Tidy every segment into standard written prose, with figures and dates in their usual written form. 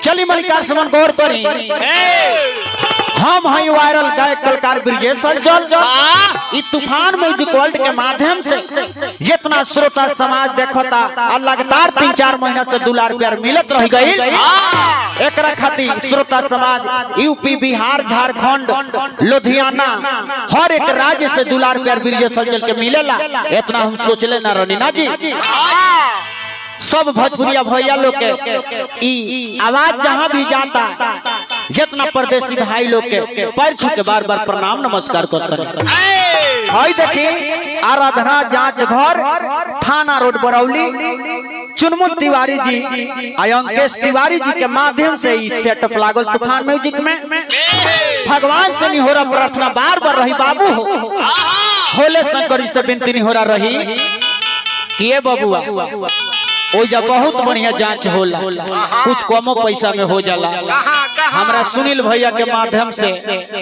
चली मलिकार समन गौर करी। हम हैं वायरल गायक कलाकार ब्रिजेश अंचल। इस तूफान म्यूजिक वर्ल्ड के माध्यम से जितना श्रोता समाज देखता और लगातार 3-4 महीना से दुलार प्यार मिलत रह गई। एक खातिर श्रोता समाज यूपी, बिहार, झारखंड, लुधियाना हर एक राज्य से दुलार प्यार ब्रिजेश अंचल के मिलेला। इतना हम सोचले ना रनी ना जी। सब भोजपुरिया भैया लोग के ई आवाज जहाँ भी जाता जितना परदेसी भाई लोग के पैर छू के बार बार प्रणाम नमस्कार करते हैं। हाय देखी आराधना जांच घर थाना रोड बरौली चुनमुन तिवारी जी अंकेश तिवारी जी के माध्यम से इस सेटअप लागल तूफान म्यूजिक में। भगवान से निहोरा प्रार्थना बार बार रही बाबू हो भोले शंकर जी से विनती निहोरा रही कि ये बबुआ ओ जब बहुत बढ़िया जांच होला, कुछ कमो पैसा में हो जाला। हमरा सुनील भैया के माध्यम से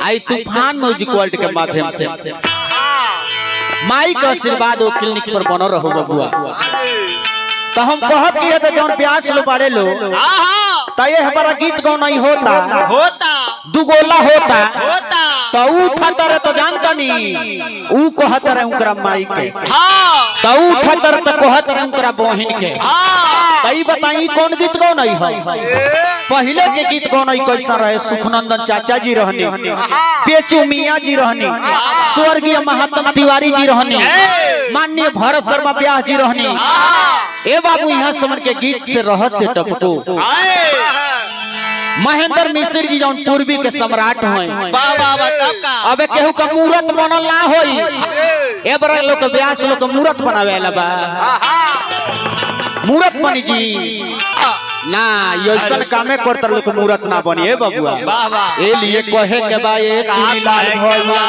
आई तूफान म्यूजिक वर्ल्ड के माध्यम से माई का आशीर्वाद वो क्लिनिक पर बनो रहो बबुआ। तो हम कहब कि तो जौन प्यास लो बारे लो तो ये हमारा गीत गौ नहीं होता दुगोला होता तो उठता रहे तो जानता नहीं ऊ कहता रहे उनकरा माई के तो उठता रहे तो कहता रहे उनकरा बहन के। तई बताई कौन गीत गौ नहीं है? पहले के गीत गौ नहीं कैसा रहे? सुखनंदन चाचा जी रहनी, पेचू मियाँ जी रहनी, स्वर्गीय महात्मा तिवारी जी रहनी, माननीय भरत शर्मा व्यास जी रहनी। ए बाबू यहाँ समझ के गीत से रहस्य टपको महेंद्र मिश्र जी जौन पूर्वी के सम्राट हैं। अबे केहू का मूरत बनल ना होई। ए बड़ा लोग के व्यास लोग के मूरत बनावेला बा मूरत बनी जी ना ऐसा कामे करता लोग मूरत ना बनी। ए बबुआ ए लिए कहे के बा ये चुनीलाल भैया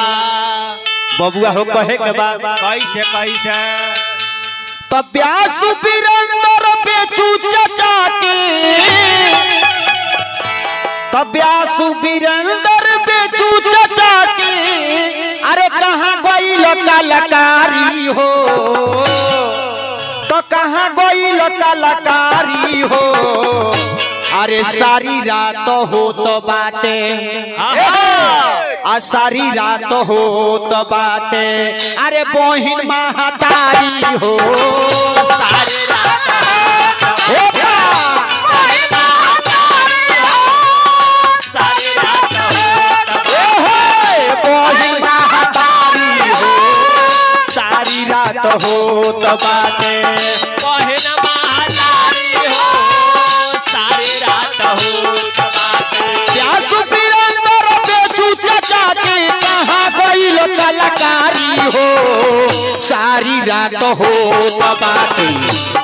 बबुआ हो कहे के बा कैसे तब व्यास वीरेंद्र पेचू चाचा के तब व्यास वीरेंद्र पेचू चाचा के अरे कहाँ गई कलाकारी हो तो कहाँ गई कलाकारी हो। अरे सारी रात हो तो बाटे आ सारी रात हो तो बाटे अरे बहिन महतारी हो सारी रात हो तो बाटे बहन महतारी हो सारी रात हो तो बाटे। व्यास वीरेंद्र पेचू चाचा के कहाँ गई कलाकारी हो सारी रात हो तो बाटे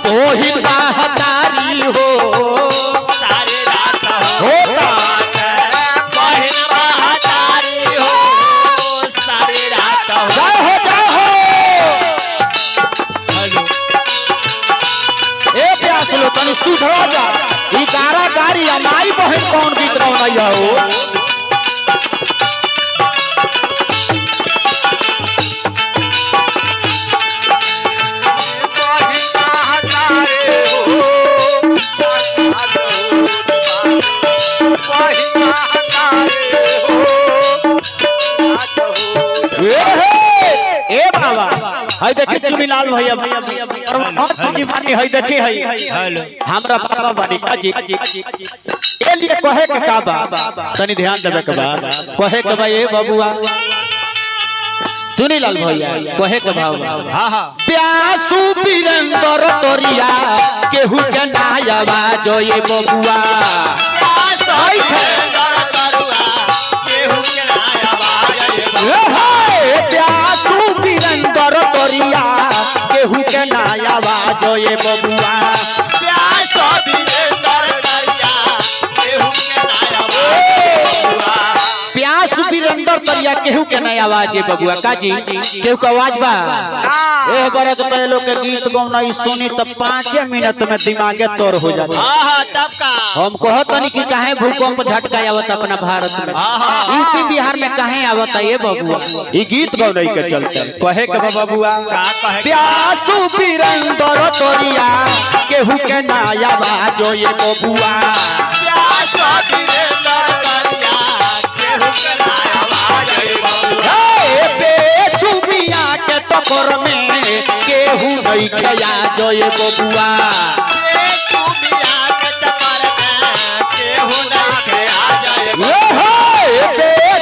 बहन महतारी हो सारी रात हो तो बाटे बहन महतारी हो सारी रात हो। तनी सुधरा जा ई कारागारी माई बहन कौन गीत रौनैया हो। ए बाबा हई देखी चुनीलाल भैया जी मानी हई देखी हई हमरा बाबा बानी जी ए लिए कहे के का बा तनी ध्यान देबे के बा कहे के बा ए बबुआ चुनीलाल भैया कहे के भाव प्यासु वीरेंद्र तोरिया केहू के ना आवाज ए बबुआ प्यासु वीरेंद्र तोरिया केहू के ना आवाज ए बबुआ प्यास वीरेंद्र तोरिया केहू के ना आवाज प्यास वीरेंद्र तोरिया केहू के ना आवाज ए बबुआ काजी केहू के आवाज बा ए बरत पहले लोग के गीत गौना सुनी तो 5 मिनट में दिमागे तोड़ हो जाता। तब का हम कहत नहीं कि काहे भूकंप झटका आवत अपना भारत में यूपी बिहार में काहे आवत ये बबुआ ई गीत गौनई के चलते कहे के बबुआ प्यासु वीरेंद्र तोरिया केहू के ना आवाज ये बबुआ प्यासु नहीं खया जो ये बबुआ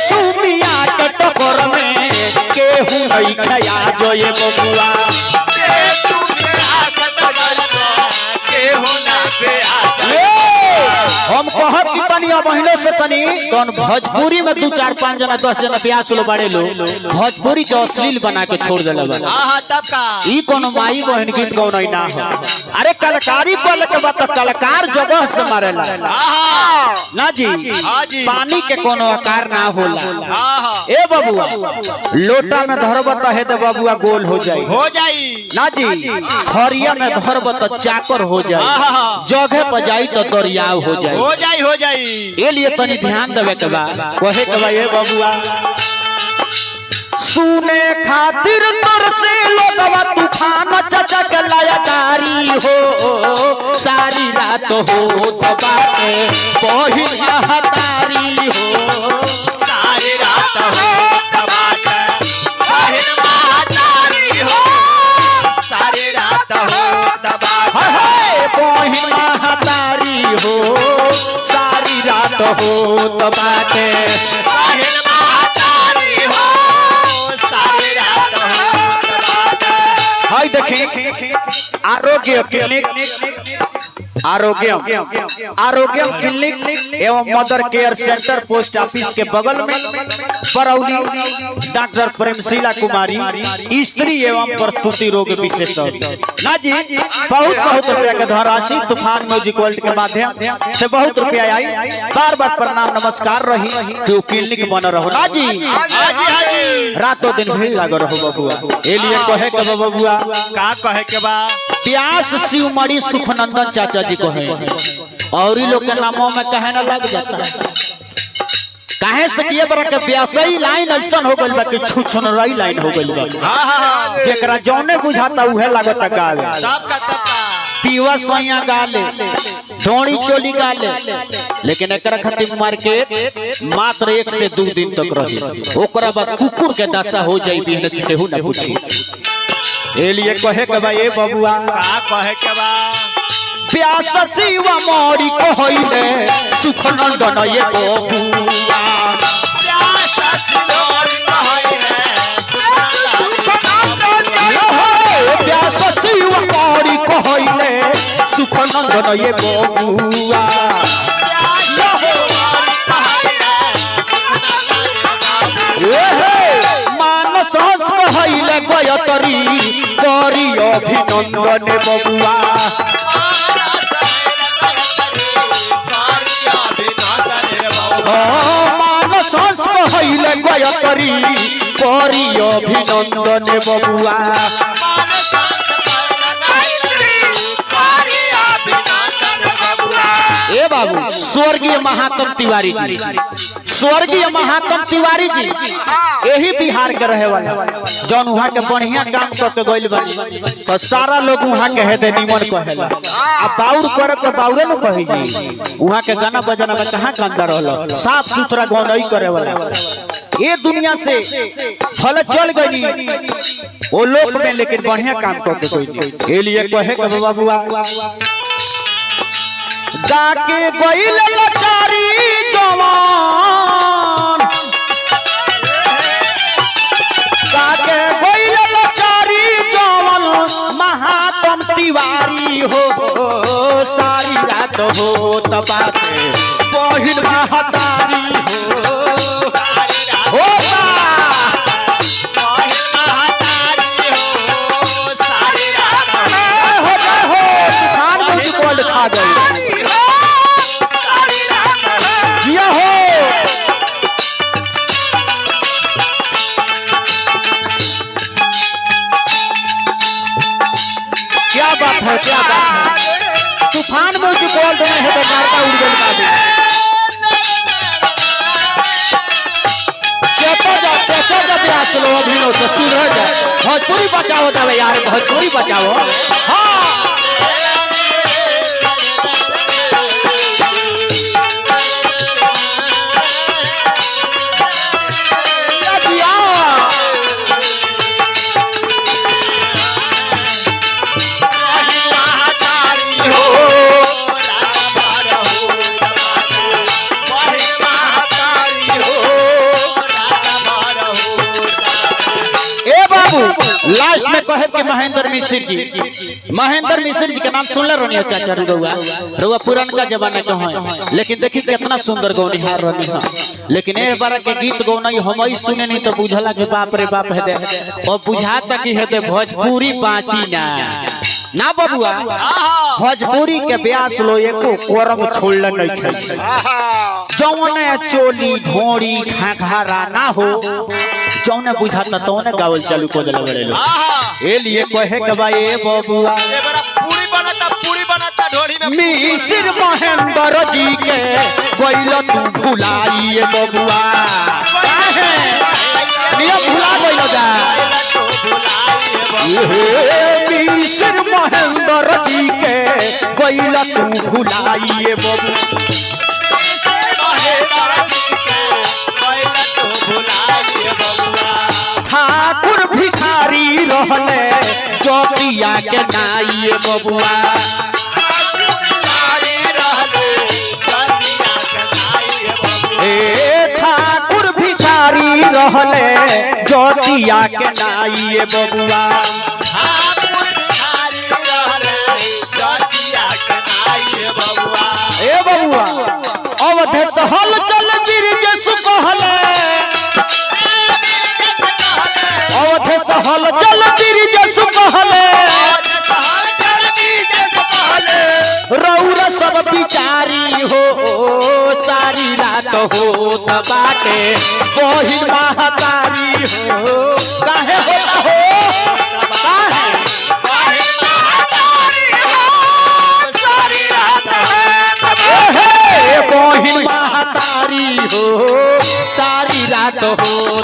चुमिया के टकोर में केहू नहीं खया जो ये बबुआ हम कहब कि तनी बहनों से तनी तो भोजपुरी में 2 4 5 जना 10 जना ब्यास लो बड़े लो भोजपुरी के अश्लील बना के छोड़ देले बा। तब का ई कोनो माई बहन गीत गौन ना हो। अरे कलाकारी को के बात कलाकार जगह से मारेला ना जी पानी के कोनो आकार ना होला। ए बबुआ लोटा में धरब त हे दे बबुआ गोल हो जाई ना जी खरिया में धरब त चाकर हो जाई जगह पर जाई तो दरियाव हो जाई। ये लिए तनी ध्यान देवे के बा कहे के बा ये बबुआ सुने खातिर तोर से लोगवा तूफान चाचा के लायादारी हो सारी रात हो दबाके बहिन महतारी हो सारी रात हो दबाके बहिन महतारी हो सारी रात हो दबाके बहिन महतारी हो सारी रात हो दबाके बहिन महतारी हो सारी रात हो दबाके। हाय देखें आरोग्य क्लिनिक आरोग्यम क्लिनिक एवं mother care centre post office के बगल में परौली डॉक्टर प्रेमशीला कुमारी स्त्री एवं प्रस्तुति रोग विशेषज्ञ ना जी बहुत रुपया के धनराशि तूफान म्यूजिक वर्ल्ड के माध्यम से बहुत रुपया आई बार बार प्रणाम नमस्कार रही कि क्लिनिक बन रहो ना जी रातों दिन भीड़ लग रहो बबुआ ए लिए कहे के बबुआ का कहे के बा व्यास शिवमणि सुखनंदन चाचा जी को है और ही लोग के नामों में कहे न लग जाता है काहे से किए बरा के व्यासई लाइन ऐसन हो गइल बा कि छुछनरई लाइन हो गइल बा जेकरा जौने बुझाता उहे लागत गावे तब का पीवा सोया गाले ढोड़ी चोली गाले लेकिन एकरा खातिर मार्केट मात्र 1 से 2 दिन तक रही ओकरा बाद कुकुर के दशा हो जाई बिहन से केहू न पूछी ए लिए कहे के बा ए बबुआ का कहे के बा व्यास शिवा मोरी कहइले सुखनंदन ये बबुआ व्यास शिवमणि व्यास शिवा मोरी कहइले सुखनंदन ये बबुआ मानस हंस कहइले गयतरी करी अभिनंदन बबुआ मानस हंस कहइले गयतरी करी अभिनंदन बबुआ ए बाबू स्वर्गीय महात्म तिवारी जी स्वर्गीय महात्म तिवारी जी यही बिहार के रहे वाला जौन वहाँ के बढ़िया काम करके गइल बनी तो सारा लोग वहाँ के हेदे निमन कहेला आ बाउर करे के बाउरे न कही जी वहाँ के गाना बजाना में कहाँ गंदा रहल साफ सुथरा गौनई करे वाला ये दुनिया से फल चल गई वो लोग में लेकिन बढ़िया काम करके गइल ए लिए कहे के बाबूआ जाके गइल लचारी जवान जाके गइल लचारी जवान महात्म तिवारी हो सारी रात हो तबाके बहिन महतारी हो खा गई क्या बात है तूफान में जो गोल्ड में है तो मारता उड़ गई बाबू चचा जब ब्यास लो अभी नो से सुधर जाए भोजपुरी बचाओ तब यार भोजपुरी बचाओ हाँ कहे कि महेंद्र मिश्र जी के नाम सुनले रहनी चाचा रुआ पुरानका जमाना के हैं, लेकिन देखी कितना सुंदर गौनिहार रहनी है। लेकिन ए बार के गीत गौना हम ही सुने नहीं तो बुझला के बाप रे बाप है दे और बुझाता कि है दे भोजपुरी बाची ना बबुआ। भोजपुरी के ब्यास लो एको कोरम छोड़ले नहीं छै, जौने चोली ढोड़ी घाघरा ना हो जौने बुझाता तौने गावल चालू को देला बड़े लोग। ए लिए कहे के भाई ए बबुआ पूरी बनाता ढोड़ी में मिसिर महेंद्र जी के गइल तू भुलाई ए बबुआ, काहे नियम भुला गइल जा। ए मिसिर महेंद्र जी के गइल तू भुलाई ए बबुआ, ठाकुर भिखारी रहले चौकिया के नाई बबुआ, ए ठाकुर भिखारी रहले चौकिया के नाई बबुआ, ए बबुआ अवधे सहल चल बिरज सुकहले, अवधे सहल चल बिरज सुकहले, रौरा सब बिचारी हो सारी रात हो बाटे बहिन महतारी हो, काहे होता हो काहे बहिन महतारी हो सारी रात हो